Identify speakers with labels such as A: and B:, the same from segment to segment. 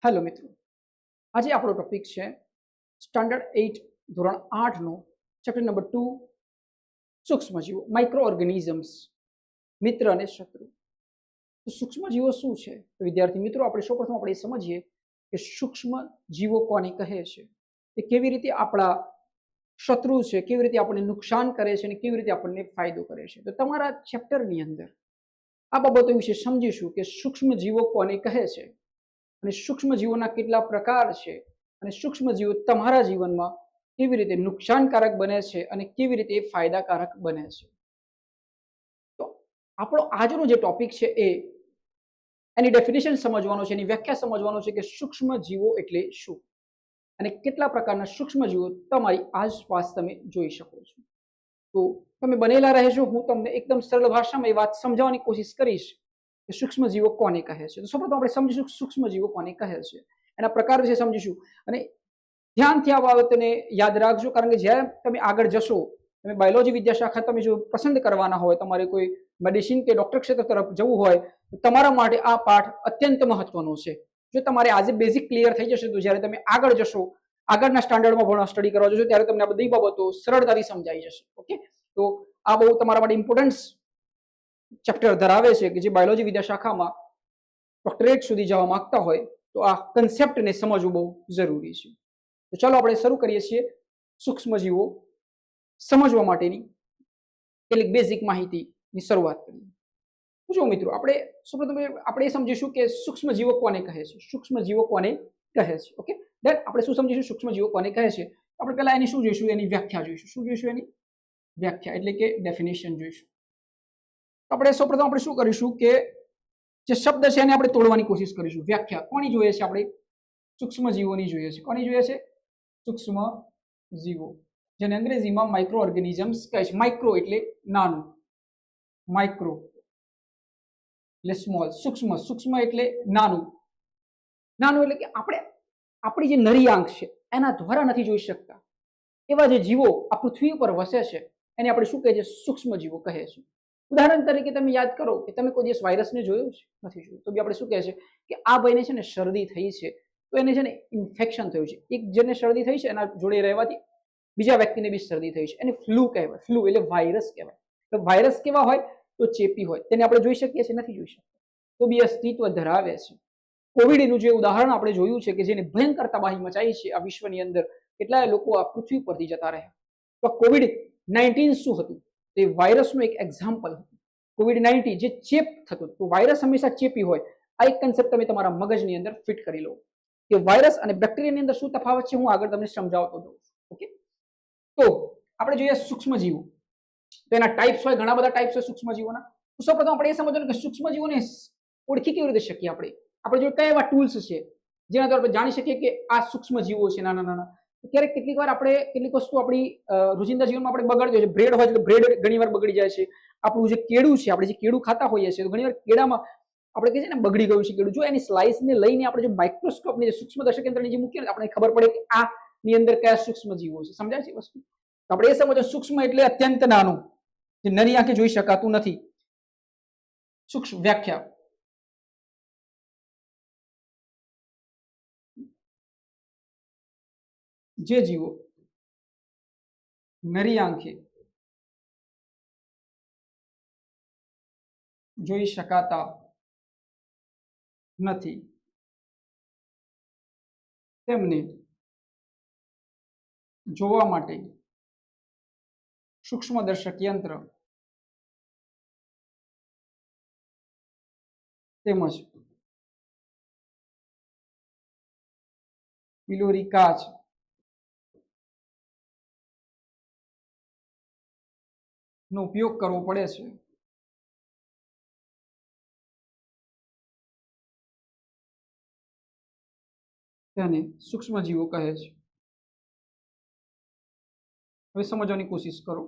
A: Hello મિત્રો, આજે આપણો ટોપિક છે સ્ટાન્ડર્ડ 8 ધોરણ 8 નો ચેપ્ટર નંબર 2 સૂક્ષ્મજીવો માઇક્રો ઓર્ગેનિઝમ્સ મિત્ર અને શત્રુ. તો સૂક્ષ્મજીવો શું છે? તો વિદ્યાર્થી મિત્રો, આપણે સૌપ્રથમ આપણે સમજીએ કે સૂક્ષ્મજીવો કોને કહે છે, એ કેવી રીતે આપણા શત્રુ છે, કેવી રીતે આપણને નુકસાન કરે છે અને કેવી રીતે આપણને ફાયદો કરે છે. તો તમારા ચેપ્ટરની અંદર આ બાબતો વિશે સમજીશું કે સૂક્ષ્મજીવો કોને કહે છે અને સૂક્ષ્મજીવોના કેટલા પ્રકાર છે અને સૂક્ષ્મજીવો તમારા જીવનમાં કેવી રીતે નુકસાનકારક બને છે અને કેવી રીતે ફાયદાકારક બને છે. તો આપણો આજનો જે ટોપિક છે એની ડેફિનેશન સમજવાનો છે, એની વ્યાખ્યા સમજવાનો છે કે સૂક્ષ્મજીવો એટલે શું અને કેટલા પ્રકારના સૂક્ષ્મજીવો તમારી આસપાસ તમે જોઈ શકો છો. તો તમે બનેલા રહેશો, હું તમને એકદમ સરળ ભાષામાં એ વાત સમજાવવાની કોશિશ કરીશ કે સૂક્ષ્મજીવો કોને કહે છે. તો સૌપ્રથમ આપણે સમજીશું સૂક્ષ્મજીવો કોને કહે છે, એના પ્રકાર વિશે સમજીશું. અને ધ્યાનથી આ બાબતને યાદ રાખજો, કારણ કે જ્યારે તમે આગળ જશો, તમે બાયોલોજી વિદ્યાશાખા તમે જો પસંદ કરવાના હોય, તમારે કોઈ મેડિસિન કે ડોક્ટર ક્ષેત્ર તરફ જવું હોય, તો તમારા માટે આ પાઠ અત્યંત મહત્વનો છે. જો તમારે આજે બેઝિક ક્લિયર થઈ જશે, તો જ્યારે તમે આગળ જશો, આગળના સ્ટાન્ડર્ડમાં ભણવા સ્ટડી કરવા જશો, ત્યારે તમને આ બધી બાબતો સરળતાથી સમજાઈ જશે. ઓકે, તો આ બહુ તમારા માટે ઇમ્પોર્ટન્સ ચેપ્ટર ધરાવે છે કે જે બાયોલોજી વિદ્યાશાખામાં ડોક્ટરેટ સુધી જવા માંગતા હોય તો આ કન્સેપ્ટને સમજવું બહુ જરૂરી છે. તો ચાલો આપણે શરૂ કરીએ છીએ સૂક્ષ્મજીવો સમજવા માટેની કેટલીક બેઝિક માહિતીની શરૂઆત કરીએ. તો જો મિત્રો, આપણે સૌપ્રથમ આપણે એ સમજીશું કે સૂક્ષ્મજીવો કોને કહે છે. સૂક્ષ્મજીવો કોને કહે છે? ઓકે, દેન આપણે શું સમજીશું સૂક્ષ્મજીવો કોને કહે છે. આપણે પહેલા એની શું જોઈશું? એની વ્યાખ્યા જોઈશું. શું જોઈશું? એની વ્યાખ્યા એટલે કે ડેફિનેશન જોઈશું. આપણે સૌપ્રથમ આપણે શું કરીશું કે જે શબ્દ છે એને આપણે તોડવાની કોશિશ કરીશું. વ્યાખ્યા કોની જોઈએ છે? આપણે સૂક્ષ્મજીવોની જોઈએ છે. કોની જોઈએ છે? સૂક્ષ્મજીવો, જેને અંગ્રેજીમાં માઇક્રો ઓર્ગેનિઝમ્સ કહે છે. માઇક્રો એટલે નાનું, માઇક્રો એટલે સ્મોલ, સૂક્ષ્મ, સૂક્ષ્મ એટલે નાનું, નાનું એટલે કે આપણે આપણી જે નરી આંખ છે એના દ્વારા નથી જોઈ શકતા એવા જે જીવો આ પૃથ્વી ઉપર વસે છે એને આપણે શું કહે છે? સૂક્ષ્મજીવો કહે છે. ઉદાહરણ તરીકે તમે યાદ કરો કે તમે કોઈ દિવસ વાયરસને જોયો છે? નથી જોયું, તો બી આપણે શું કહે છે કે આ ભાઈને છે ને શરદી થઈ છે, તો એને છે ને ઇન્ફેક્શન થયું છે. એક જેને શરદી થઈ છે એના જોડે રહેવાથી બીજા વ્યક્તિને બી શરદી થઈ છે, એને ફ્લૂ કહેવાય. ફ્લૂ એટલે વાયરસ કહેવાય. તો વાયરસ કેવા હોય? તો ચેપી હોય. તેને આપણે જોઈ શકીએ છીએ? નથી જોઈ શકતા, તો બી અસ્તિત્વ ધરાવે છે. કોવિડનું જે ઉદાહરણ આપણે જોયું છે કે જેને ભયંકર તબાહી મચાઈ છે આ વિશ્વની અંદર, કેટલાય લોકો આ પૃથ્વી પરથી જતા રહ્યા. તો COVID-19 શું હતું? તે વાયરસનું એક એક્ઝામ્પલ હતું. COVID-19 જે ચેપ થતો, તો વાયરસ હંમેશા ચેપી હોય. આ એક કન્સેપ્ટ તમે તમારા મગજની અંદર ફિટ કરી લો કે વાયરસ અને બેક્ટેરિયાની અંદર શું તફાવત છે, હું આગળ તમને સમજાવતો જાઉં છું. ઓકે, તો આપણે જોઈએ સૂક્ષ્મજીવો. તો એના ટાઈપ્સ હોય, ઘણા બધા ટાઈપ્સ હોય સૂક્ષ્મજીવોના. તો સૌપ્રથમ આપણે એ સમજવાનું કે સૂક્ષ્મજીવોને ઓળખી કેવી રીતે શકીએ આપણે જો કયા એવા ટૂલ્સ છે જેના દ્વારા આપણે જાણી શકીએ કે આ સૂક્ષ્મજીવો છે નાના નાના. ક્યારેક કેટલીક વાર આપણે કેટલીક વસ્તુ આપણી રોજિંદા જીવનમાં આપણે બગાડી છે. બ્રેડ હોય તો બ્રેડ ઘણી વાર બગડી જાય છે. આપણું જે કેળું છે, આપણે જે કેળું ખાતા હોઈએ છીએ, તો ઘણી વાર કેળામાં આપણે કહીએ છીએ ને બગડી ગયું છે કેળું. જો એની સ્લાઇસને લઈને આપણે જો માઇક્રોસ્કોપની જે સૂક્ષ્મ દર્શક યંત્રની જે મૂકીએ, આપણે ખબર પડે કે આ ની અંદર કયા સૂક્ષ્મજીવો છે. સમજાય છે વસ્તુ? તો આપણે એ સમજો સૂક્ષ્મ એટલે અત્યંત નાનું, જે નરી આંખે જોઈ શકાતું નથી. સૂક્ષ્મ વ્યાખ્યા: જે જીવો નરી આંખે જોઈ શકાતા નથી તેમને જોવા માટે સૂક્ષ્મદર્શક યંત્ર તેમજ બિલોરી કાચ નો ઉપયોગ કરવો પડે છે. તેને સૂક્ષ્મજીવો કહે છે. હવે સમજવાની કોશિશ કરો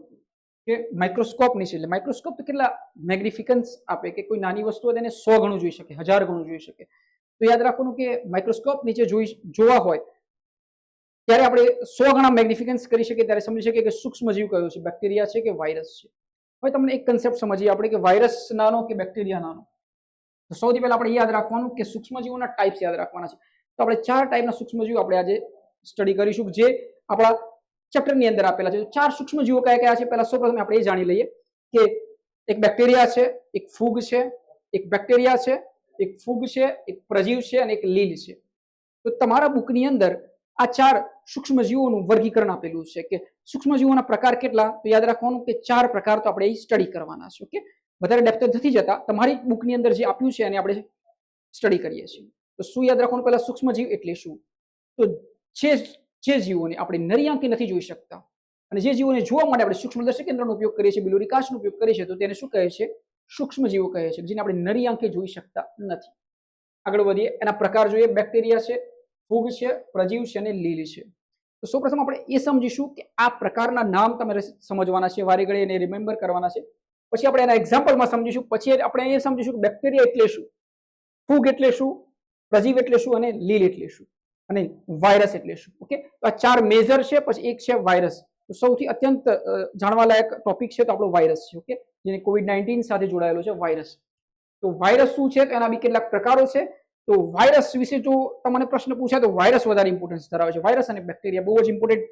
A: કે માઇક્રોસ્કોપની છે એટલે માઇક્રોસ્કોપ તો કેટલા મેગ્નિફિકન્સ આપે કે કોઈ નાની વસ્તુ હોય તેને 100 ગણું જોઈ શકે, 1000 ગણું જોઈ શકે. તો યાદ રાખવાનું કે માઇક્રોસ્કોપ નીચે જોવા હોય ત્યારે આપણે 100 ગણા મેગ્નિફિકન્સ કરી શકીએ, ત્યારે સમજી શકીએ કે સૂક્ષ્મજીવ કયો છે, બેક્ટેરિયા છે કે વાયરસ છે. હવે તમને એક કન્સેપ્ટ સમજીએ આપણે કે વાયરસ નાનો કે બેક્ટેરિયા નાનો. તો સૌથી પહેલા આપણે યાદ રાખવાનું કે સૂક્ષ્મજીવોના ટાઈપ્સ યાદ રાખવાના છે. તો આપણે 4 ટાઈપના સૂક્ષ્મજીવો આપણે આજે સ્ટડી કરીશું, જે આપણા ચેપ્ટરની અંદર આપેલા છે. 4 સૂક્ષ્મજીવો કયા કયા છે? પહેલા સૌપ્રથમ આપણે એ જાણી લઈએ કે એક બેક્ટેરિયા છે, એક ફૂગ છે, એક બેક્ટેરિયા છે, એક ફૂગ છે, એક પ્રજીવ છે અને એક લીલ છે. તો તમારા બુકની અંદર આ 4 સૂક્ષ્મજીવોનું વર્ગીકરણ આપેલું છે કે સૂક્ષ્મજીવોના પ્રકાર કેટલા? તો યાદ રાખવાનું કે 4 પ્રકાર તો આપણે સ્ટડી કરવાના છે. ઓકે, વધારે ડેપ્થ નથી જતા, તમારી બુકની અંદર જે આપ્યું છે એને આપણે સ્ટડી કરીએ છીએ. તો શું યાદ રાખવાનું? પહેલા સૂક્ષ્મજીવ એટલે શું? તો જે જીવોને આપણે નરી આંખે નથી જોઈ શકતા અને જે જીવોને જોવા માટે આપણે સૂક્ષ્મદર્શક યંત્રનો ઉપયોગ કરીએ છીએ, બિલોરી કાચનો ઉપયોગ કરીએ છીએ, તો તેને શું કહે છે? સૂક્ષ્મજીવો કહે છે, જેને આપણે નરી આંખે જોઈ શકતા નથી. આગળ વધીએ, એના પ્રકાર જોઈએ. બેક્ટેરિયા છે, ફૂગ છે, પ્રજીવ છે અને લીલ છે. તો સૌપ્રથમ આપણે એ સમજીશું કે આ પ્રકારના નામ તમારે સમજવાના છે, વારે ઘડીએ એને રિમેમ્બર કરવાના છે. પછી આપણે એના એક્ઝામ્પલમાં સમજીશું. પછી આપણે એ સમજીશું કે બેક્ટેરિયા એટલે શું, ફૂગ એટલે શું, પ્રજીવ એટલે શું અને લીલ એટલે શું અને વાયરસ એટલે શું. ઓકે, તો આ 4 મેજર છે. પછી એક છે વાયરસ. તો સૌથી અત્યંત જાણવાલાયક ટોપિક છે તો આપણો વાયરસ છે. ઓકે, જેને કોવિડ-19 સાથે જોડાયેલો છે વાયરસ. તો વાયરસ શું છે? તો એના બી કેટલાક પ્રકારો છે. તો વાયરસ વિશે જો તમને પ્રશ્ન પૂછાય તો વાયરસ વધારે ઇમ્પોર્ટન્સ ધરાવે છે. વાયરસ અને બેક્ટેરિયા બહુ જ ઇમ્પોર્ટન્ટ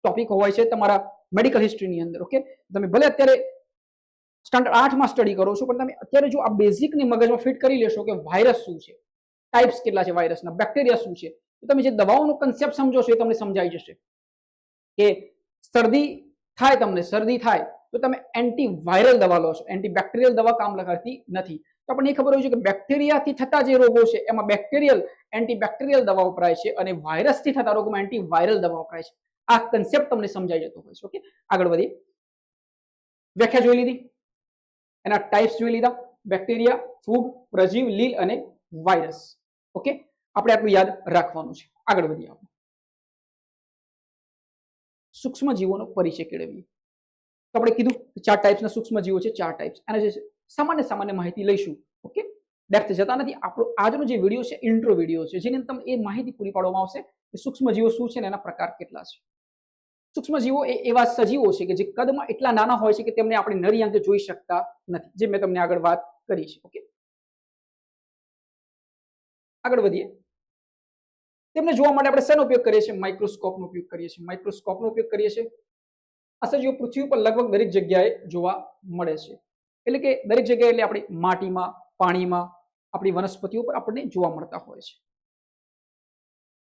A: ટોપિક હોય છે તમારા મેડિકલ હિસ્ટ્રીની અંદર. ઓકે, તમે ભલે અત્યારે સ્ટાન્ડર્ડ 8 માં સ્ટડી કરો છો, પણ તમે અત્યારે જો આ બેઝિકની મગજમાં ફિટ કરી લેશો કે વાયરસ શું છે, ટાઈપ્સ કેટલા છે વાયરસના, બેક્ટેરિયા શું છે, તો તમે જે દવાઓનો કન્સેપ્ટ સમજો છો એ તમને સમજાઈ જશે. કે શરદી થાય, તમને શરદી થાય તો તમે એન્ટીવાયરલ દવા લો છો, એન્ટીબેક્ટેરિયલ દવા કામ કરતી નથી. તો આપણને એ ખબર હોય છે કે બેક્ટેરિયાથી થતા જે રોગો છે એમાં બેક્ટેરિયલ એન્ટીબેક્ટેરિયલ દવા વપરાય છે અને વાયરસથી થતા રોગોમાં એન્ટીવાયરલ દવા વપરાય છે. આ કન્સેપ્ટ તમને સમજાઈ જતો હોય છે. ઓકે, આગળ વધીએ. વ્યાખ્યા જોઈ લીધી, એના ટાઈપ્સ જોઈ લીધા, બેક્ટેરિયા, ફૂગ, પ્રજીવ, લીલ અને વાયરસ. ઓકે, આપણે આટલું યાદ રાખવાનું છે. આગળ વધીએ. આપણે સૂક્ષ્મજીવોનો પરિચય કેળવીએ. તો આપણે કીધું 4 ટાઈપ્સના સૂક્ષ્મજીવો છે, 4 ટાઈપ્સ. અને જે સામાન્ય માહિતી લઈશું. ઓકે, ડેપ્થ જતા નથી. આપણો આજનો જે વિડીયો છે ઇન્ટ્રો વિડીયો છે, જેની તમને એ માહિતી પૂરી પાડવામાં આવશે કે સૂક્ષ્મજીવો શું છે અને એના પ્રકાર કેટલા છે. સૂક્ષ્મજીવો એ એવા સજીવો છે કે જે કદમાં એટલા નાના હોય છે કે તેમને આપણે નરી આંખે જોઈ શકતા નથી, જે મેં તમને આગળ વાત કરી છે. ઓકે, આગળ વધીએ. તેમને જોવા માટે આપણે શેનો ઉપયોગ કરીએ છીએ? માઇક્રોસ્કોપનો ઉપયોગ કરીએ છીએ. માઇક્રોસ્કોપનો ઉપયોગ કરીએ છીએ. આ સજીવો પૃથ્વી પર લગભગ દરેક જગ્યાએ જોવા મળે છે. એટલે કે દરેક જગ્યાએ એટલે આપણી માટીમાં, પાણીમાં, આપણી વનસ્પતિઓ પર આપણને જોવા મળતા હોય છે.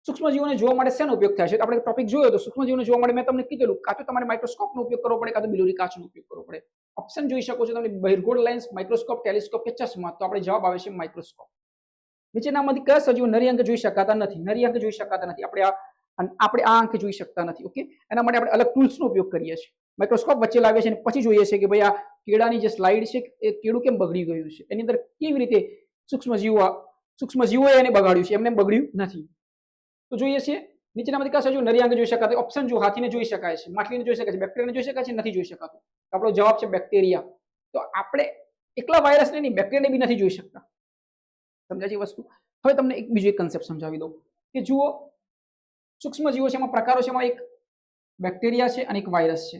A: સૂક્ષ્મજીવોને જોવા માટે શેનો ઉપયોગ થાય છે? આપણે ટોપિક જોયો તો સૂક્ષ્મજીવોને જોવા માટે મેં તમને કીધેલું, કાં તો તમારે માઇક્રોસ્કોપનો ઉપયોગ કરવો પડે, કાં તો બિલોરી કાચનો ઉપયોગ કરવો પડે. ઓપ્શન જોઈ શકો છો તમે, બહિર્ગોળ લેન્સ, માઇક્રોસ્કોપ, ટેલિસ્કોપ કે ચશ્મા. તો આપણે જવાબ આવે છે માઇક્રોસ્કોપ. નીચેનામાંથી કયા સજીવો નરી આંખે જોઈ શકાતા નથી? નરી આંખે જોઈ શકાતા નથી. આપણે આ આંખે જોઈ શકતા નથી. ઓકે, એના માટે આપણે અલગ ટૂલ્સનો ઉપયોગ કરીએ છીએ. માઇક્રોસ્કોપ વચ્ચે લાવીએ છીએ અને પછી જોઈએ છીએ કે ભાઈ આ કેળાની જે સ્લાઇડ છે એ કેળું કેમ બગડી ગયું છે, એની અંદર કેવી રીતે સૂક્ષ્મજીવોએ એને બગાડ્યું છે, એમને બગડ્યું નથી. તો જોઈએ છીએ નીચેનામાંથી કયા સજીવો નરી આંખે જોઈ શકાતા? ઓપ્શન જો, હાથીને જોઈ શકાય છે, માછલીને જોઈ શકાય છે, બેક્ટેરિયાને જોઈ શકાય છે, નથી જોઈ શકાતું. આપણો જવાબ છે બેક્ટેરિયા. તો આપણે એકલા વાયરસને નહીં, બેક્ટેરિયાને બી નથી જોઈ શકતા. સમજાય છે વસ્તુ? હવે તમને એક બીજો કન્સેપ્ટ સમજાવી દઉં કે જુઓ, સૂક્ષ્મજીવો છે, એમાં પ્રકારો છે. એમાં એક બેક્ટેરિયા છે અને એક વાયરસ છે.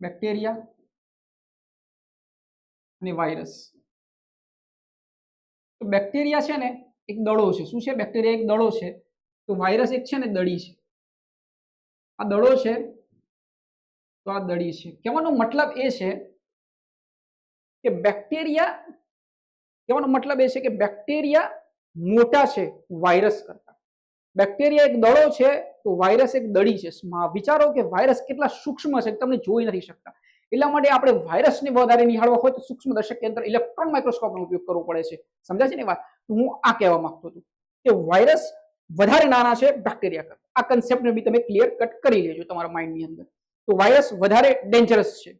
A: બેક્ટેરિયા અને વાયરસ. તો બેક્ટેરિયા છે ને એક દડો છે. શું છે? બેક્ટેરિયા એક દડો છે. તો વાયરસ એક છે ને દડી છે. આ દડો છે તો આ દડી છે. કહેવાનો મતલબ એ છે કે બેક્ટેરિયા મોટા છે વાયરસ કરતા. બેક્ટેરિયા એક દડો છે તો વાયરસ એક દડી છે. વિચારો કે વાયરસ કેટલા સૂક્ષ્મ છે, તમને જોઈ નથી શકતા. એટલા માટે આપણે વાયરસને વધારે નિહાળવા હોય તો સૂક્ષ્મદર્શક યંત્ર, ઇલેક્ટ્રોન માઇક્રોસ્કોપનો ઉપયોગ કરવો પડે છે. સમજાય છે ને વાત? હું આ કહેવા માંગતો હતો કે વાયરસ વધારે નાના છે બેક્ટેરિયા કરતા. આ કન્સેપ્ટને બી તમે ક્લિયર કટ કરી લેજો તમારા માઇન્ડની અંદર. તો વાયરસ વધારે ડેન્જરસ છે.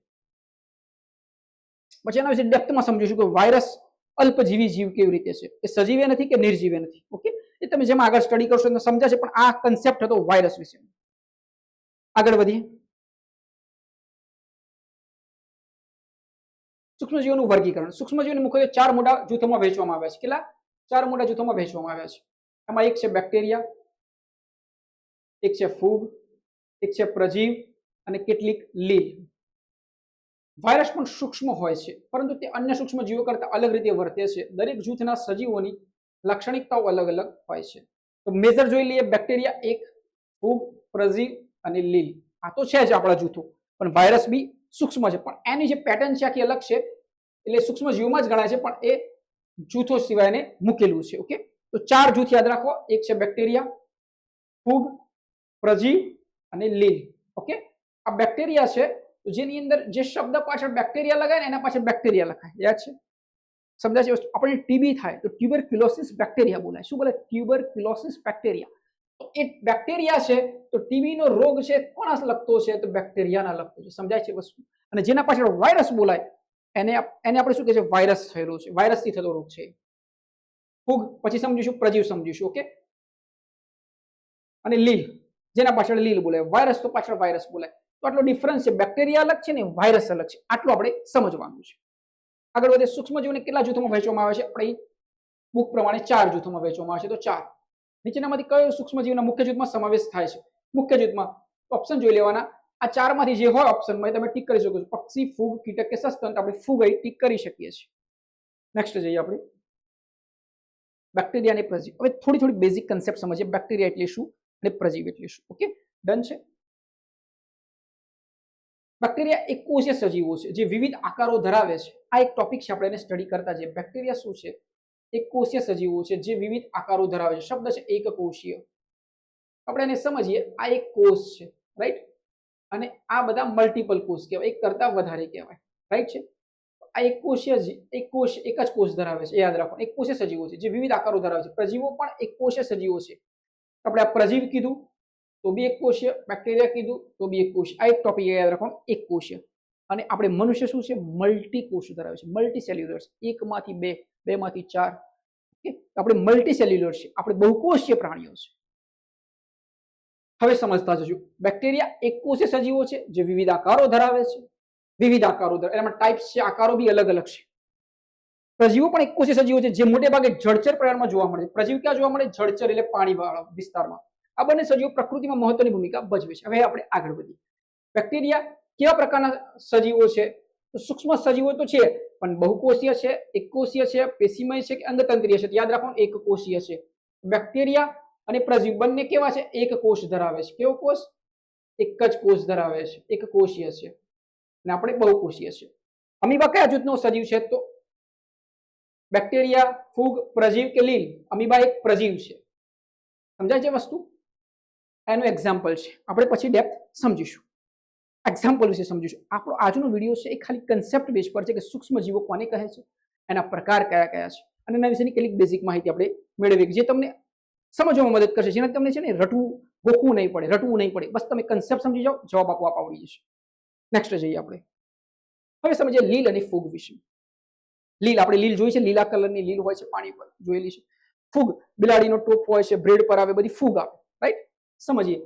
A: પછી એના વિશે ડેપ્થમાં સમજીશું કે વાયરસ અલ્પજીવી જીવ કેવી રીતે છે, એ સજીવે નથી કે નિર્જીવે નથી. ઓકે, એ તમે જેમ આગળ સ્ટડી કરશો તમને સમજાશે. પણ આ કન્સેપ્ટ હતો વાયરસ વિશે. આગળ વધીએ. સૂક્ષ્મજીવોનું વર્ગીકરણ. સૂક્ષ્મજીવોને મુખ્યત્વે 4 મોટા જૂથોમાં વહેંચવામાં આવ્યા છે. કેટલા? 4 મોટા જૂથોમાં વહેંચવામાં આવ્યા છે. એમાં એક છે બેક્ટેરિયા, એક છે ફૂગ, એક છે પ્રજીવ અને કેટલીક લીલ. વાયરસ પણ સૂક્ષ્મ હોય છે, પરંતુ તે અન્ય સૂક્ષ્મજીવો કરતા અલગ રીતે વર્તે છે. દરેક જૂથના સજીવોની લાક્ષણિકતાઓ અલગ અલગ હોય છે. તો મેજર જોઈ લઈએ. બેક્ટેરિયા એક, ફૂગ, પ્રજીવ અને લીલ. આ તો છે જ આપણા જૂથો, પણ વાયરસ બી સૂક્ષ્મ છે, પણ એની જે પેટર્ન છે આખી અલગ છે, એટલે સૂક્ષ્મ જીવમાં જ ગણાય છે, પણ એ જૂથો સિવાય એને મૂકેલું છે. ઓકે, તો 4 જૂથ યાદ રાખો. એક છે બેક્ટેરિયા, ફૂગ, પ્રજીવ અને લીલ. ઓકે, આ બેક્ટેરિયા છે, તો જેની અંદર જે શબ્દ પાછળ બેક્ટેરિયા લગાય ને એના પાછળ બેક્ટેરિયા લખાય. યાદ છે? સમજાય છે વસ્તુ? આપણે ટીબી થાય તો ટ્યુબરક્યુલોસિસ બેક્ટેરિયા બોલાય. શું બોલે? Tuberculosis bacteria. તો એ બેક્ટેરિયા છે, તો ટીબી નો રોગ છે કોના લગતો છે? તો બેક્ટેરિયાના લગતો છે. સમજાય છે વસ્તુ? અને જેના પાછળ વાયરસ બોલાય એને આપણે શું કહે છે? વાયરસ થયેલો છે, વાયરસ થી થતો રોગ છે. ફૂગ પછી સમજીશું, પ્રજીવ સમજીશું. ઓકે, અને લીલ, જેના પાછળ લીલ બોલાય. વાયરસ તો પાછળ વાયરસ બોલાય. તો આટલો ડિફરન્સ છે. બેક્ટેરિયા અલગ છે ને વાયરસ અલગ છે. આટલું આપણે સમજવાનું છે. આગળ વધે. સૂક્ષ્મજીવોને કેટલા જૂથોમાં વહેંચવામાં આવે છે? આપણી બુક પ્રમાણે 4 જૂથોમાં વહેંચવામાં આવે છે. તો 4. નીચેનામાંથી કયો સૂક્ષ્મજીવના મુખ્ય જૂથમાં સમાવેશ થાય છે? મુખ્ય જૂથમાં ઓપ્શન જોઈ લેવાના. આ 4 માંથી જે હોય ઓપ્શનમાં તમે ટીક કરી શકો છો. પક્ષી, ફૂગ, કીટક કે સસ્તન. આપણે ફૂગ અહીં ટીક કરી શકીએ છીએ. નેક્સ્ટ જઈએ આપણે બેક્ટેરિયા અને પ્રજીવ. હવે થોડી બેઝિક કન્સેપ્ટ સમજીએ. બેક્ટેરિયા એટલે શું અને પ્રજીવ એટલે શું? ઓકે, ડન છે. બેક્ટેરિયા એક કોષીય સજીવો છે જે વિવિધ આકારો ધરાવે છે. આ એક ટોપિક છે, આપણે એને સ્ટડી કરતા જઈએ. બેક્ટેરિયા શું છે? એક કોષીય સજીવો છે જે વિવિધ આકારો ધરાવે છે. શબ્દ છે એક કોષીય. આપણે એને સમજીએ. આ એક કોષ છે, રાઈટ? અને આ બધા મલ્ટિપલ કોષ કહેવાય, એક કરતા વધારે કહેવાય, રાઈટ છે? આ એક કોષીય એક જ કોષ ધરાવે છે. યાદ રાખો, એક કોષીય સજીવો છે જે વિવિધ આકારો ધરાવે છે. પ્રજીવો પણ એક કોષીય સજીવો છે. આપણે આ પ્રજીવ કીધું તો બી એક કોષીય, બેક્ટેરિયા કીધું તો બી એક કોષીય. આ એક ટોપિક યાદ રાખવાનું, એક કોષીય. અને આપણે મનુષ્ય શું છે? મલ્ટી કોષ ધરાવે છે, મલ્ટી સેલ્યુલર. એકમાંથી બે, બેમાંથી ચાર. ઓકે, આપણે મલ્ટી સેલ્યુલર છે, આપણે બહુકોષીય પ્રાણીઓ છે. હવે સમજતા જજો. બેક્ટેરિયા એક કોષીય સજીવો છે જે વિવિધ આકારો ધરાવે છે. વિવિધ આકારો ધરાવે, એમાં ટાઈપ્સ છે, આકારો બી અલગ અલગ છે. પ્રજીવો પણ એક કોષીય સજીવો છે જે મોટે ભાગે જળચર પ્રાણીમાં જોવા મળે છે. પ્રજીવ ક્યાં જોવા મળે? જળચર એટલે પાણીવાળા વિસ્તારમાં. આ બંને સજીવો પ્રકૃતિમાં મહત્વની ભૂમિકા ભજવે છે. હવે આપણે આગળ વધીએ. બેક્ટેરિયા કેવા પ્રકારના સજીવો છે? તો સૂક્ષ્મ સજીવો તો છે, પણ બહુકોષીય છે, એકકોષીય છે, પેશીમય છે કે અંગતંત્રીય છે? યાદ રાખવાનું, એક કોષીય છે. બેક્ટેરિયા અને પ્રજીવ બંને કેવા છે? એક કોષ ધરાવે છે. કેવો કોષ? એક જ કોષ ધરાવે છે, એક કોષીય છે. અને આપણે બહુકોષીય છે. અમીબા કયા જૂથનો સજીવ છે? તો બેક્ટેરિયા, ફૂગ, પ્રજીવ કે લીલ? અમીબા એક પ્રજીવ છે. સમજાય છે વસ્તુ? એનું એક્ઝામ્પલ છે, આપણે પછી ડેપ્થ સમજીશું. એક્ઝામ્પલ વિશે સમજીશું. આપણો આજનો વિડીયો છે એ ખાલી કન્સેપ્ટ બેઝ પર છે કે સૂક્ષ્મ જીવો કોને કહે છે, એના પ્રકાર કયા કયા છે, અને એના વિશેની કેટલીક બેઝિક માહિતી આપણે મેળવી જે તમને સમજવામાં મદદ કરશે, જેને તમને છે ને ગોખવું નહીં પડે. બસ તમે કન્સેપ્ટ સમજી જાઓ, જવાબ આપવા આવડી જશે. નેક્સ્ટ જઈએ આપણે. હવે સમજીએ લીલ અને ફૂગ વિશે. લીલ, આપણે લીલ જોઈ છે, લીલા કલરની લીલ હોય છે, પાણી પર જોયેલી છે. ફૂગ, બિલાડીનો ટોપ હોય છે, બ્રેડ પર આવે, બધી ફૂગ આવે, રાઈટ? સમજીએ.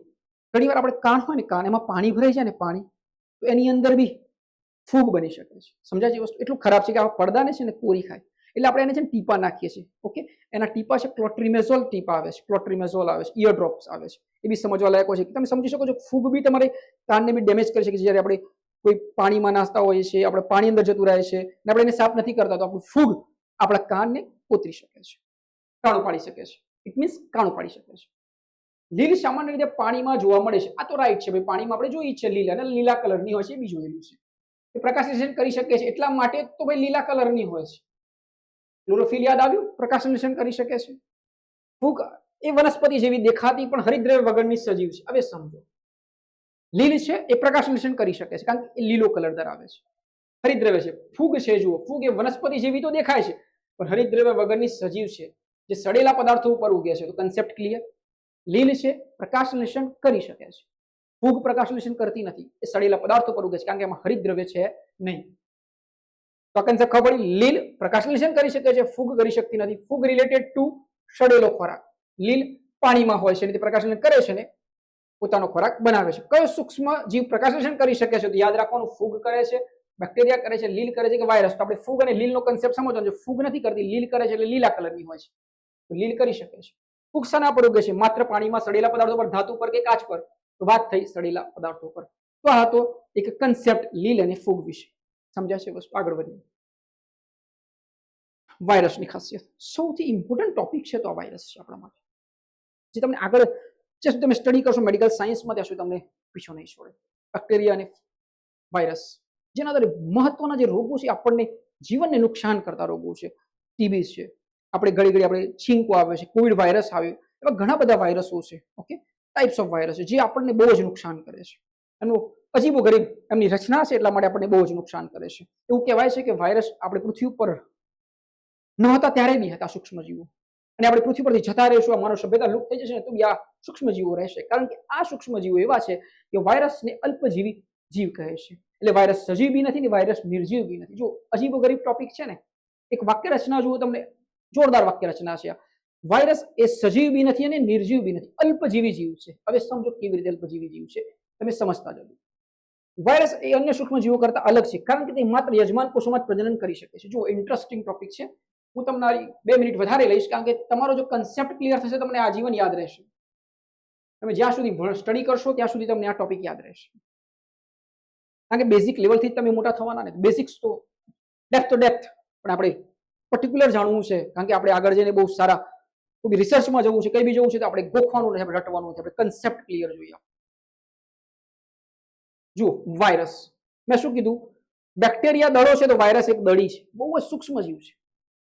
A: ઘણી વાર આપણે કાન હોય ને, કાન એમાં પાણી ભરાઈ જાય ને, પાણી, તો એની અંદર બી ફૂગ બની શકે છે. સમજાય છે વસ્તુ? એટલું ખરાબ છે કે આ પડદાને છે ને કોરી ખાય. એટલે આપણે એને છે ને ટીપા નાખીએ છીએ. ઓકે, એના ટીપા છે ક્લોટ્રીમેઝોલ ટીપા આવે છે, ક્લોટ્રીમેઝોલ આવે છે, ઇયર ડ્રોપ્સ આવે છે. એ બી સમજવા લાયકો છે કે તમે સમજી શકો છો. ફૂગ બી તમારે કાનને બી ડેમેજ કરી શકે છે. જ્યારે આપણે કોઈ પાણીમાં નાસ્તા હોઈએ છીએ, આપણે પાણી અંદર જતું રહે છે ને આપણે એને સાફ નથી કરતા, તો આપણું ફૂગ આપણા કાનને કોતરી શકે છે, કાણું પાડી શકે છે. ઇટ મીન્સ કાણું પાડી શકે છે. લીલ સામાન્ય રીતે પાણીમાં જોવા મળે છે. આ તો રાઈટ છે ભાઈ, પાણીમાં આપણે જોઈએ છે લીલ, અને લીલા કલરની હોય છે, એ બી જોયેલું છે. એ પ્રકાશ સંશ્લેષણ કરી શકે છે, એટલા માટે તો ભાઈ લીલા કલરની હોય છે. ક્લોરોફિલ યાદ આવ્યું? પ્રકાશ સંશ્લેષણ કરી શકે છે. ફૂગ એ વનસ્પતિ જેવી દેખાતી પણ હરિતદ્રવ્ય વગરની સજીવ છે. હવે સમજો, લીલ છે એ પ્રકાશ સંશ્લેષણ કરી શકે છે, કારણ કે એ લીલો કલર ધરાવે છે, હરિતદ્રવ્ય છે. ફૂગ છે, જુઓ, ફૂગ એ વનસ્પતિ જેવી તો દેખાય છે, પણ હરિતદ્રવ્ય વગરની સજીવ છે જે સડેલા પદાર્થો ઉપર ઉગે છે. તો કન્સેપ્ટ ક્લિયર? લીલ છે, પ્રકાશ સંશ્લેષણ કરી શકે છે. ફૂગ પ્રકાશ સંશ્લેષણ કરતી નથી, એ સડેલા પદાર્થો પર ઉગે છે, કારણ કે એમાં હરિતદ્રવ્ય છે નહીં. તો આ કન્સેપ્ટ ખબર પડી? લીલ પ્રકાશ સંશ્લેષણ કરી શકે છે, ફૂગ કરી શકતી નથી. ફૂગ રિલેટેડ ટુ સડેલો ખોરાક, લીલ પાણીમાં હોય છે અને તે પ્રકાશ સંશ્લેષણ કરે છે ને પોતાનો ખોરાક બનાવે છે. કયો સૂક્ષ્મ જીવ પ્રકાશ સંશ્લેષણ કરી શકે છે? તો યાદ રાખવાનું, ફૂગ કરે છે, બેક્ટેરિયા કરે છે, લીલ કરે છે કે વાયરસ? તો આપણે ફૂગ અને લીલનો કન્સેપ્ટ સમજવાનો છે. ફૂગ નથી કરતી, લીલ કરે છે, એટલે લીલા કલરની હોય છે, તો લીલ કરી શકે છે. ફૂગ શાના પર ઉગે છે? માત્ર પાણીમાં, સડેલા પદાર્થો પર, ધાતુ પર કે કાચ પર? તો વાત થઈ સડેલા પદાર્થો પર. તો આ હતો એક કન્સેપ્ટ લીલ અને ફૂગ વિશે. સમજાશે વસ્તુ? આગળ વધીએ. વાયરસની ખાસિયત સૌથી ઇમ્પોર્ટન્ટ ટોપિક છે તો આ વાયરસ છે આપણા માટે, જે તમને આગળ જ્યાં સુધી તમે સ્ટડી કરશો મેડિકલ સાયન્સમાં ત્યાં સુધી તમને પીછો નહીં છોડે. બેક્ટેરિયા અને વાયરસ જેના આધારે મહત્વના જે રોગો છે આપણને જીવનને નુકસાન કરતા રોગો છે. ટીબી છે, આપણે ઘડી ઘડી આપણે છીંકો આવે છે, કોવિડ વાયરસ આવ્યો, એવા ઘણા બધા વાયરસો છે. ઓકે, ટાઈપ્સ ઓફ વાયરસ છે જે આપણને બહુ જ નુકસાન કરે છે. એનું અજીબો ગરીબ એમની રચના છે એટલા માટે આપણને બહુ જ નુકસાન કરે છે. એવું કહેવાય છે કે વાયરસ આપણે પૃથ્વી ઉપર ન હતા ત્યારે બી હતા સૂક્ષ્મજીવો, અને આપણે પૃથ્વી પરથી જતા રહીશું, માનવ સભ્યતા લુપ્ત થઈ જશે ને તો બી આ સૂક્ષ્મજીવો રહેશે, કારણ કે આ સૂક્ષ્મજીવો એવા છે કે વાયરસને અલ્પજીવી જીવ કહે છે. એટલે વાયરસ સજીવ બી નથી ને વાયરસ નિર્જીવ બી નથી. જો અજીબો ગરીબ ટોપિક છે ને, એક વાક્ય રચના જુઓ, તમને જોરદાર વાક્ય રચના છે. વાયરસ એ સજીવ બી નથી અને નિર્જીવ બી નથી, અલ્પજીવી જીવ છે. હવે સમજો કેવી રીતે અલ્પજીવી જીવ છે, તમે સમજતા જજો. વાયરસ એ અન્ય સૂક્ષ્મજીવો કરતા અલગ છે કારણ કે તે માત્ર યજમાન કોષોમાં જ પ્રજનન કરી શકે છે. જો ઇન્ટરેસ્ટિંગ ટોપિક છે, હું તમને 2 મિનિટ વધારે લઈશ કારણ કે તમારો જો કન્સેપ્ટ ક્લિયર થશે તમને આજીવન યાદ રહેશે. તમે જ્યાં સુધી સ્ટડી કરશો ત્યાં સુધી તમને આ ટોપિક યાદ રહેશે, કારણ કે બેઝિક લેવલથી જ તમે મોટા થવાના ને. બેઝિક્સ તો ડેપ્થ તો ડેપ્થ, પણ આપણે પર્ટિક્યુલર જાણવું છે કારણ કે આપણે આગળ જઈને બહુ સારા કોઈ રિસર્ચમાં જવું છે, કઈ બી જવું છે તો આપણે ગોખવાનું નથી, આપણે રટવાનું નથી, આપણે કન્સેપ્ટ ક્લિયર જોઈએ. જુઓ વાયરસ, મેં શું કીધું, બેક્ટેરિયા દડો છે તો વાયરસ એક દડી છે, બહુ જ સૂક્ષ્મ જીવ છે.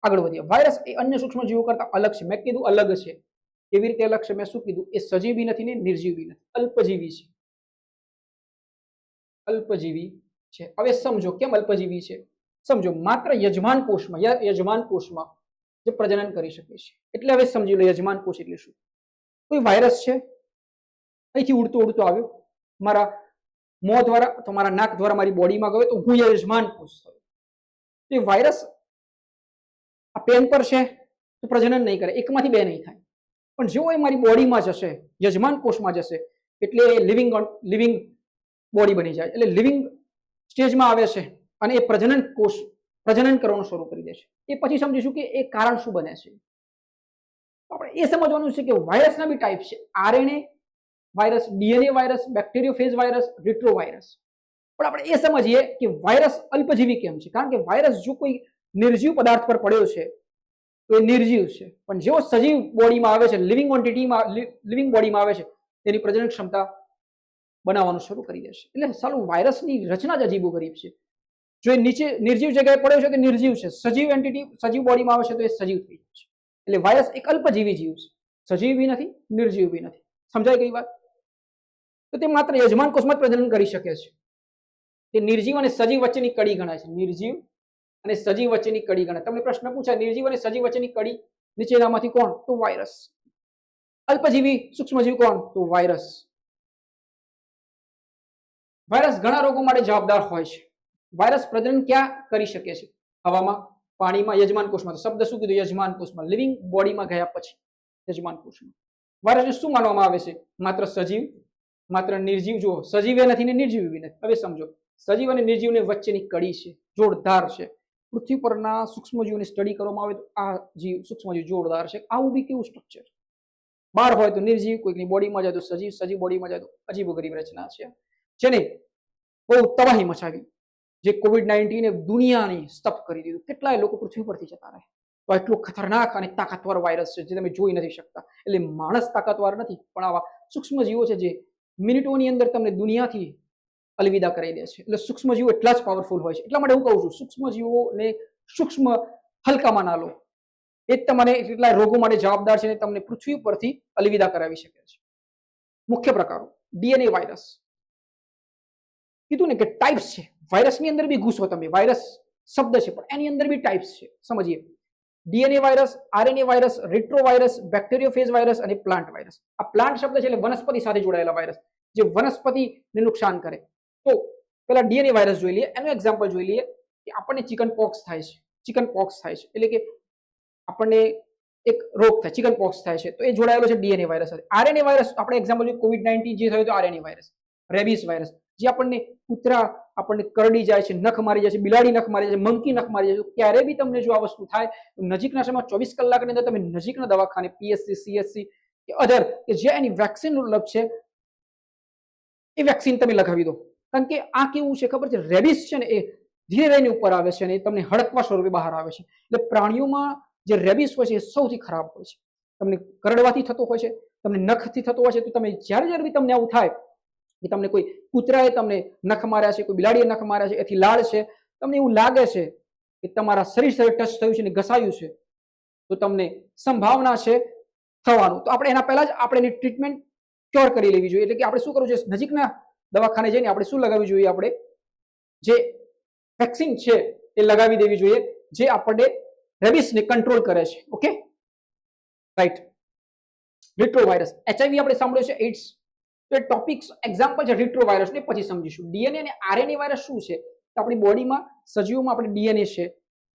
A: આગળ વધીએ. વાયરસ એ અન્ય સૂક્ષ્મ જીવો કરતા અલગ છે. મેં કીધું અલગ છે, કેવી રીતે અલગ છે? મેં શું કીધું, એ સજીવ બી નથી ને નિર્જીવ બી નથી, અલ્પજીવી છે. અલ્પજીવી છે. હવે સમજો કેમ અલ્પજીવી છે. સમજો માત્ર યજમાન કોષમાં જે પ્રજનન કરી શકે છે. એટલે હવે સમજી લો યજમાન કોષ એટલે શું. કોઈ વાયરસ છે, અહીંથી ઉડતો આવ્યો મારા મોં દ્વારા અથવા મારા નાક દ્વારા મારી બોડીમાં ગયો તો હું યજમાન કોષ થયો. એ વાયરસ આ પેન પર છે તો પ્રજનન નહીં કરે, એકમાંથી 2 નહીં થાય. પણ જેવો એ મારી બોડીમાં જશે, યજમાન કોષમાં જશે, એટલે એ લિવિંગ બોડી બની જાય, એટલે લિવિંગ સ્ટેજમાં આવે છે અને એ પ્રજનન કરવાનું શરૂ કરી દે છે. એ પછી સમજીશું કે એ કારણ શું બને છે. આપણે એ સમજવાનું છે કે વાયરસના બી ટાઈપ છે, RNA virus, DNA virus, bacteriophage virus, retrovirus. પણ આપણે એ સમજીએ કે વાયરસ અલ્પજીવી કેમ છે, કારણ કે વાયરસ જો કોઈ નિર્જીવ પદાર્થ પર પડ્યો છે તો એ નિર્જીવ છે, પણ જેવો સજીવ બોડીમાં આવે છે, લિવિંગ બોડીમાં આવે છે, તેની પ્રજનન ક્ષમતા બનાવવાનું શરૂ કરી દેશે. એટલે સાલું વાયરસની રચના જ અજીબો ગરીબ છે. જો એ નીચે નિર્જીવ જગ્યાએ પડ્યો છે તો નિર્જીવ છે, સજીવ બોડીમાં આવે છે તો એ સજીવ થઈ જાય છે. એટલે વાયરસ એક અલ્પજીવી જીવ છે, સજીવ બી નથી, નિર્જીવ બી નથી. સમજાય ગઈ વાત? તો તે માત્ર યજમાન કોષમાં જ પ્રજનન કરી શકે છે. તે નિર્જીવ અને સજીવ વચ્ચેની કડી ગણાય છે. નિર્જીવ અને સજીવ વચ્ચેની કડી ગણાય. તમને પ્રશ્ન પૂછાય નિર્જીવ અને સજીવ વચ્ચેની કડી નીચેનામાંથી કોણ? તો વાયરસ. અલ્પજીવી સૂક્ષ્મજીવ કોણ? તો વાયરસ. વાયરસ ઘણા રોગો માટે જવાબદાર હોય છે. વાયરસ પ્રજનન ક્યાં કરી શકે છે? હવામાં, પાણીમાં, યજમાન કોષમાં. શબ્દ શું કીધું? યજમાન કોષમાં. લિવિંગ બોડીમાં ગયા પછી યજમાન કોષમાં. વાયરસને શું માનવામાં આવે છે? માત્ર સજીવ, માત્ર નિર્જીવ. જુઓ, સજીવ નથી ને નિર્જીવ બી નથી. હવે સમજો, સજીવ અને નિર્જીવને વચ્ચેની કડી છે, જોરદાર છે. પૃથ્વી પરના સૂક્ષ્મજીવોની સ્ટડી કરવામાં આવે તો આ જીવ સૂક્ષ્મજીવ જોરદાર છે. આવું બી કેવું સ્ટ્રક્ચર, બહાર હોય તો નિર્જીવ, કોઈકની બોડીમાં જાય તો સજીવ, સજીવ બોડીમાં જાય તો અજીબો ગરીબ રચના છે, જેને બહુ તબાહી મચાવી. જે COVID-19 એ દુનિયાની સ્તબ્ધ કરી દીધું. કેટલાય લોકો પૃથ્વી પરથી જતા રહે. તો એટલું ખતરનાક અને તાકાતવર વાયરસ છે જે તમે જોઈ નથી શકતા. એટલે માણસ તાકાતવર નથી, પણ આવા સૂક્ષ્મજીવો છે જે મિનિટોની અંદર તમને દુનિયાથી અલવિદા કરી દે છે. એટલે સૂક્ષ્મજીવો એટલા જ પાવરફુલ હોય છે. એટલા માટે હું કહું છું, સૂક્ષ્મજીવોને સૂક્ષ્મ હલકામાં ના લો. એ જ તમને કેટલાય રોગો માટે જવાબદાર છે અને તમને પૃથ્વી પરથી અલવિદા કરાવી શકે છે. મુખ્ય પ્રકારો. ડીએનએ વાયરસ કીધું ને કે ટાઈપ્સ છે. વાયરસની અંદર બી ઘૂસો તમે, વાયરસ શબ્દ છે પણ એની અંદર બી ટાઈપ્સ છે. સમજીએ. DNA virus, RNA virus, retrovirus, bacteriophage virus અને પ્લાન્ટ વાયરસ. આ પ્લાન્ટ શબ્દ છે એટલે વનસ્પતિ સાથે જોડાયેલા વાયરસ, જે વનસ્પતિને નુકસાન કરે. તો પેલા ડીએનએ વાયરસ જોઈ લઈએ. એનું એક્ઝામ્પલ જોઈ લઈએ કે આપણને ચિકન પોક્સ થાય છે. એટલે કે આપણને એક રોગ થાય, ચિકન પોક્સ થાય છે, તો એ જોડાયેલો છે ડીએનએ વાયરસ સાથે. આરએનએ વાયરસ આપણે એક્ઝામ્પલ જોઈએ, COVID-19 જે થયો તો આરએનએ વાયરસ. રેબિસ વાયરસ, જે આપણને કૂતરા આપણને કરડી જાય છે, નખ મારી જાય છે, બિલાડી નખ મારી જાય છે, મંકી નખ મારી જાય છે. ક્યારે બી તમને જો આ વસ્તુ થાય તો નજીકના સમયમાં 24 કલાકની અંદર તમે નજીકના દવાખાને, પીએસસી, સીએસસી કે અધર કે જે એની વેક્સિન ઉપલબ્ધ છે એ વેક્સિન તમે લગાવી દો. કારણ કે આ કેવું છે ખબર છે, રેબિસ છે ને એ ધીરે રહીને ઉપર આવે છે અને એ તમને હડકવા સ્વરૂપે બહાર આવે છે. એટલે પ્રાણીઓમાં જે રેબિસ હોય છે એ સૌથી ખરાબ હોય છે. તમને કરડવાથી થતો હોય છે, તમને નખથી થતો હોય છે. તો તમે જ્યારે બી તમને આવું થાય કે તમને કોઈ કૂતરાએ તમને નખ માર્યા છે, કોઈ બિલાડીએ નખ માર્યા છે, એથી લાળ છે, તમને એવું લાગે છે કે તમારા શરીર સાથે ટચ થયું છે અને ઘસાયું છે, તો તમને સંભાવના છે થવાનું. તો આપણે એના પહેલા જ આપણે એની ટ્રીટમેન્ટ ક્યોર કરી લેવી જોઈએ. એટલે કે આપણે શું કરવું જોઈએ, નજીકના દવાખાને જઈને આપણે શું લગાવવી જોઈએ, આપણે જે વેક્સિન છે એ લગાવી દેવી જોઈએ, જે આપણને રેબિસને કંટ્રોલ કરે છે. Okay, right. રિટ્રોવાયરસ, HIV આપણે સાંભળ્યું છે, એઇડ્સ. તો એ ટોપિક્સ એક્ઝામ્પલ છે રિટ્રોવાયરસ ને પછી સમજીશું. ડીએનએ અને આરએનએ વાયરસ શું છે? તો આપણી બોડીમાં સજીવોમાં આપણે ડીએનએ છે,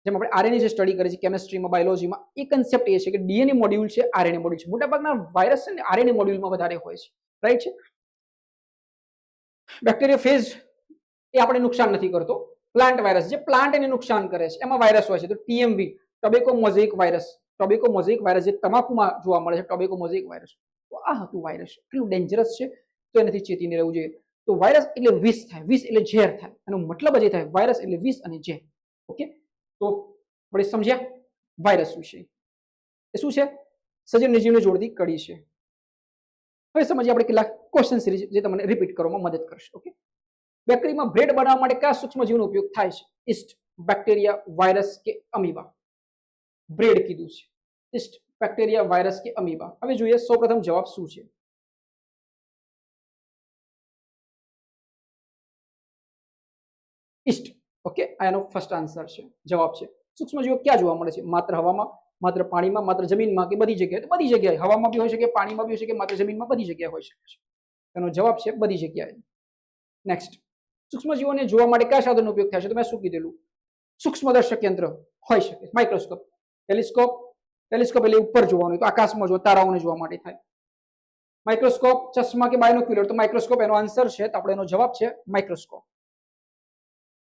A: જેમ આપણે આરએનએ જે સ્ટડી કરીએ છીએ કેમેસ્ટ્રીમાં, બાયોલોજીમાં, એ કન્સેપ્ટ એ છે કે ડીએનએ મોડ્યુલ છે, આરએનએ મોડ્યુલ છે. મોટાભાગના વાયરસ છે ને આરએનએ મોડ્યુલમાં વધારે હોય છે, રાઈટ છે. બેક્ટેરિયોફેજ એ આપણે નુકસાન નથી કરતો. પ્લાન્ટ વાયરસ જે પ્લાન્ટને નુકસાન કરે છે એમાં વાયરસ હોય છે. તો TMV, tobacco mosaic virus, tobacco mosaic virus જે તમાકુમાં જોવા મળે છે, ટોબેકો મોઝેઇક વાયરસ. તો આ હતું વાયરસ. કેટલું ડેન્જરસ છે, તો એનાથી ચેતીને રહેવું જોઈએ. તો વાયરસ એટલે વિષ થાય, વિષ એટલે ઝેર થાય. એનો મતલબ જ એ થાય વાયરસ એટલે વિષ અને ઝેર. ઓકે, તો આપણે સમજ્યા વાયરસ વિશે. એ શું છે? સજીવ નિર્જીવને જોડતી કડી છે. હવે સમજીએ આપણે કેટલાક ક્વેશ્ચન સિરીઝ જે તમને રિપીટ કરવામાં મદદ કરશે. ઓકે, બેકરીમાં બ્રેડ બનાવવા માટે કયા સૂક્ષ્મજીવનો ઉપયોગ થાય છે? ઈસ્ટ, બેક્ટેરિયા, વાયરસ કે અમીબા? બ્રેડ કીધું છે. ઈસ્ટ, બેક્ટેરિયા, વાયરસ કે અમીબા? હવે જોઈએ સૌપ્રથમ જવાબ શું છે. ઈસ્ટ. ઓકે, આ એનો ફર્સ્ટ આન્સર છે, જવાબ છે. સૂક્ષ્મજીવો ક્યાં જોવા મળે છે? માત્ર હવામાં, માત્ર પાણીમાં, માત્ર જમીનમાં કે બધી જગ્યાએ? બધી જગ્યાએ. હવામાં બી હોઈ શકે, પાણીમાં બી હોઈ શકે, માત્ર જમીનમાં, બધી જગ્યાએ હોઈ શકે છે. એનો જવાબ છે બધી જગ્યાએ. નેક્સ્ટ, સૂક્ષ્મજીવોને જોવા માટે કયા સાધનનો ઉપયોગ થાય છે? તો મેં શું કીધેલું? સૂક્ષ્મદર્શક યંત્ર હોઈ શકે, માઇક્રોસ્કોપ, ટેલિસ્કોપ. ટેલિસ્કોપ એટલે ઉપર જોવાનું, તો આકાશમાં જો તારાઓને જોવા માટે થાય. માઇક્રોસ્કોપ, ચશ્મા કે બાયનોક્યુલર? તો માઇક્રોસ્કોપ એનો આન્સર છે. તો આપણે એનો જવાબ છે માઇક્રોસ્કોપ.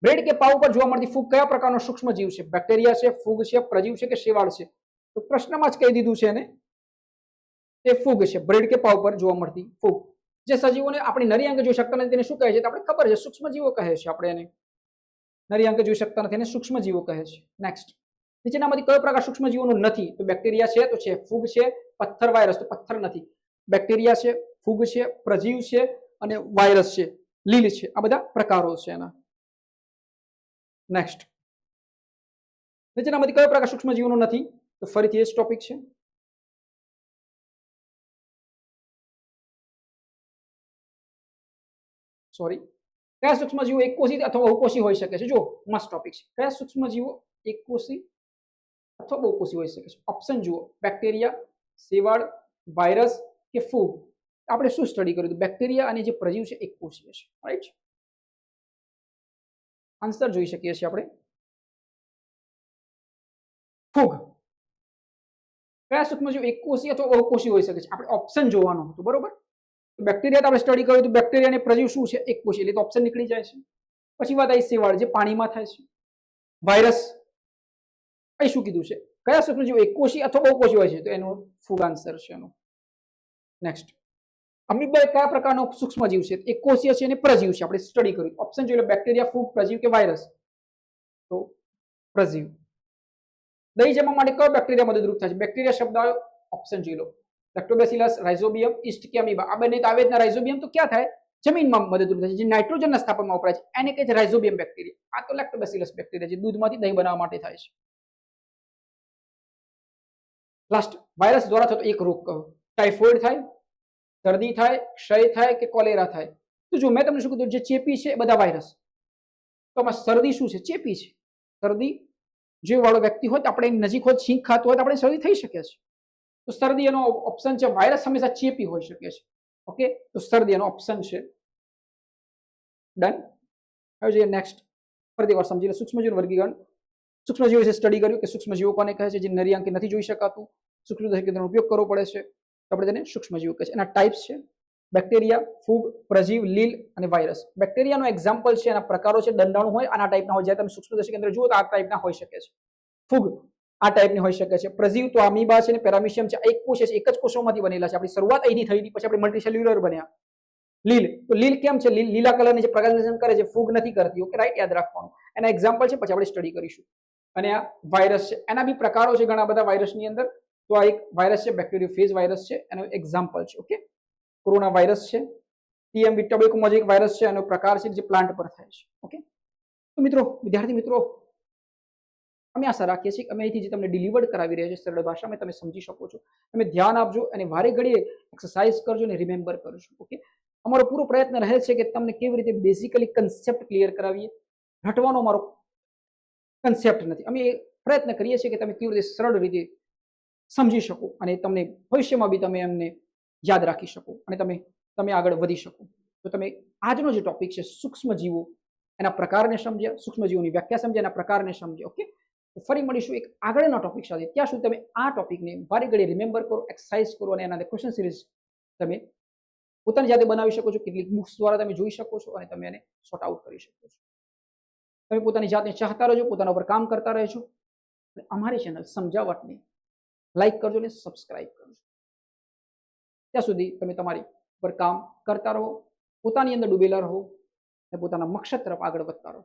A: બ્રેડ કે પાઉં પર જોવા મળતી ફૂગ કયા પ્રકારનો સૂક્ષ્મજીવ છે? બેક્ટેરિયા છે, ફૂગ છે, પ્રજીવ છે કે શેવાળ છે? તો પ્રશ્નમાં જ કહી દીધું છે એને, એ ફૂગ છે. બ્રેડ કે પાઉં પર જોવા મળતી ફૂગ. જે સજીવોને આપણી નરી આંખે જોઈ શકતા નથી તેને શું કહે છે? તો આપણે ખબર છે, સૂક્ષ્મજીવો કહે છે. આપણે એને નરી આંખે જોઈ શકતા નથી એને સૂક્ષ્મજીવો કહે છે. નેક્સ્ટ, નીચેનામાંથી કયો પ્રકાર સૂક્ષ્મજીવોનો નથી? તો બેક્ટેરિયા છે, તો છે. ફૂગ છે, પથ્થર વાયરસ? તો પથ્થર નથી. બેક્ટેરિયા છે, ફૂગ છે, પ્રજીવ છે અને વાયરસ છે, લીલ છે. આ બધા પ્રકારો છે એના. નેક્સ્ટ, નીચેનામાંથી કયો પ્રકાર સૂક્ષ્મજીવોનો નથી? તો ફરીથી એ જ ટોપિક છે. સોરી, કયા સૂક્ષ્મજીવો એકકોષી અથવા બહુકોષી હોઈ શકે છે? જો મસ્ત ટોપિક છે. કયા સૂક્ષ્મજીવો એકકોષી અથવા બહુકોષી હોઈ શકે છે? ઓપ્શન જુઓ, બેક્ટેરિયા, શેવાળ, વાયરસ કે ફૂગ? આપણે શું સ્ટડી કર્યું હતું? બેક્ટેરિયા અને જે પ્રજીવ છે એકકોષીય છે, રાઈટ? આન્સર જોઈ શકીએ છીએ આપણે, ફૂગ. કયા સૂક્ષ્મજીવ એકકોષી અથવા બહુકોષી હોઈ શકે છે? આપણે ઓપ્શન જોવાનું હતું, બરોબર? બેક્ટેરિયા તો આપણે સ્ટડી કર્યું હતું. બેક્ટેરિયા અને પ્રજીવ શું છે? એકકોષી, એટલે તો ઓપ્શન નીકળી જાય છે. પછી વાત આવી શેવાળ, જે પાણીમાં થાય છે. વાયરસ, અહીં શું કીધું છે? કયા સૂક્ષ્મજીવ એકકોષી અથવા બહુકોષી હોય છે? તો એનો ફૂગ આન્સર છે એનો. નેક્સ્ટ, અમીબા કયા પ્રકારનો સૂક્ષ્મજીવ છે? એકકોષીય છે અને પ્રજીવ છે. આપણે સ્ટડી કર્યું. ઓપ્શન જોઈ લો, બેક્ટેરિયા, ફૂગ, પ્રજીવ કે વાયરસ? તો પ્રજીવ. દહીં જમવા માટે કયો બેક્ટેરિયા મદદરૂપ થાય છે? બેક્ટેરિયા શબ્દ આવ્યો, ઓપ્શન જોઈ લો, લેક્ટોબેસિલસ, રાઇઝોબિયમ, ઈસ્ટ કે અમીબા? આ બંને તો આવે જ ના. રાઇઝોબિયમ તો ક્યાં થાય? જમીનમાં મદદરૂપ થાય છે, જે નાઇટ્રોજનના સ્થાપનમાં વપરાય છે, એને કહે છે રાઇઝોબિયમ બેક્ટેરિયા. આ તો લેક્ટોબેસિલસ બેક્ટેરિયા, જે દૂધમાંથી દહીં બનાવવા માટે થાય છે. લાસ્ટ, વાયરસ દ્વારા થતો એક રોગ કહો. ટાઇફોઇડ થાય, શરદી થાય, ક્ષય થાય કે કોલેરા થાય? તો જો મેં તમને શું કીધું, જે ચેપી છે એ બધા વાયરસ. તો આમાં શરદી શું છે? ચેપી છે. શરદી જે વાળો વ્યક્તિ હોય, આપણે નજીક હોય, છીંક ખાતો હોય તો આપણે શરદી થઈ શકે છે. તો શરદી એનો ઓપ્શન છે. વાયરસ હંમેશા ચેપી હોઈ શકે છે. ઓકે, તો શરદી એનો ઓપ્શન છે. ડન. હવે જોઈએ નેક્સ્ટ, ફરી એકવાર સમજી લો સૂક્ષ્મજીવનું વર્ગીકરણ. સૂક્ષ્મજીવો વિશે સ્ટડી કર્યું કે સૂક્ષ્મજીવો કોને કહે છે? જે નરી આંખે નથી જોઈ શકાતું, સૂક્ષ્મદર્શક યંત્રનો ઉપયોગ કરવો પડે છે, તો આપણે તેને સૂક્ષ્મજીવો કહે છે. એના ટાઈપ્સ છે બેક્ટેરિયા, ફૂગ, પ્રજીવ, લીલ અને વાયરસ. બેક્ટેરિયાનો એક્ઝામ્પલ છે, એના પ્રકારો છે, દંડાણુ હોય, આના ટાઈપના હોય. જ્યારે તમે સૂક્ષ્મદર્શક યંત્ર જુઓ તો આ ટાઈપના હોઈ શકે છે. ફૂગ આ ટાઈપની હોઈ શકે છે. પ્રજીવ તો અમીબા છે અને પેરામિશિયમ છે. એક કોષ છે, એક જ કોષોમાંથી બનેલા છે. આપણી શરૂઆત અહીંથી થઈ હતી, પછી આપણે મલ્ટીસેલ્યુલર બન્યા. લીલ, તો લીલ કેમ છે? લીલા કલરની જે પ્રકાશન કરે છે, ફૂગ નથી કરતી. ઓકે, રાઈટ, યાદ રાખવાનું. એના એક્ઝામ્પલ છે, પછી આપણે સ્ટડી કરીશું. અને આ વાયરસ છે, એના બી પ્રકારો છે ઘણા બધા વાયરસની અંદર. તો આ એક વાયરસ છે, બેક્ટેરિયોફેજ વાયરસ છે, એનો એક્ઝામ્પલ છે. ઓકે, કોરોના વાયરસ છે. ટીએમવી ટોબેકોમાં જે એક વાયરસ છે, એનો પ્રકાર છે જે પ્લાન્ટ પર થાય છે. ઓકે, તો મિત્રો, વિદ્યાર્થી મિત્રો, અમે આશા રાખીએ છીએ કે અમે અહીંથી જે તમને ડિલિવર્ડ કરાવી રહ્યા છે સરળ ભાષામાં તમે સમજી શકો છો. તમે ધ્યાન આપજો અને વારે ઘડીએ એક્સરસાઇઝ કરજો અને રિમેમ્બર કરજો. ઓકે, અમારો પૂરો પ્રયત્ન રહે છે કે તમને કેવી રીતે બેઝિકલી કન્સેપ્ટ ક્લિયર કરાવીએ. રટવાનો અમારો કન્સેપ્ટ નથી. અમે પ્રયત્ન કરીએ છીએ કે તમે કેવી રીતે સરળ રીતે સમજી શકો અને તમને ભવિષ્યમાં બી તમે એમને યાદ રાખી શકો અને તમે આગળ વધી શકો. તો તમે આજનો જે ટોપિક છે સૂક્ષ્મ જીવો, એના પ્રકારને સમજ્યા, સૂક્ષ્મ જીવોની વ્યાખ્યા સમજ્યા, એના પ્રકારને સમજ્યા. ઓકે, તો ફરી મળીશું એક આગળના ટોપિક સાથે. ત્યાં સુધી તમે આ ટોપિકને વારે ઘડી રિમેમ્બર કરો, એક્સરસાઇઝ કરો અને એના ક્વેશ્ચન સિરીઝ તમે પોતાની જાતે બનાવી શકો છો. કેટલીક બુક્સ દ્વારા તમે જોઈ શકો છો અને તમે એને સોર્ટ આઉટ કરી શકો છો. તમે પોતાની જાતને ચાહતા રહેજો, પોતાના ઉપર કામ કરતા રહેજો. અમારી ચેનલ સમજાવટને લાઈક કરજો અને સબસ્ક્રાઇબ કરજો. ત્યાં સુધી તમે તમારી પર કામ કરતા રહો, પોતાની અંદર ડૂબેલા રહો અને પોતાના મકસદ તરફ આગળ વધતા રહો.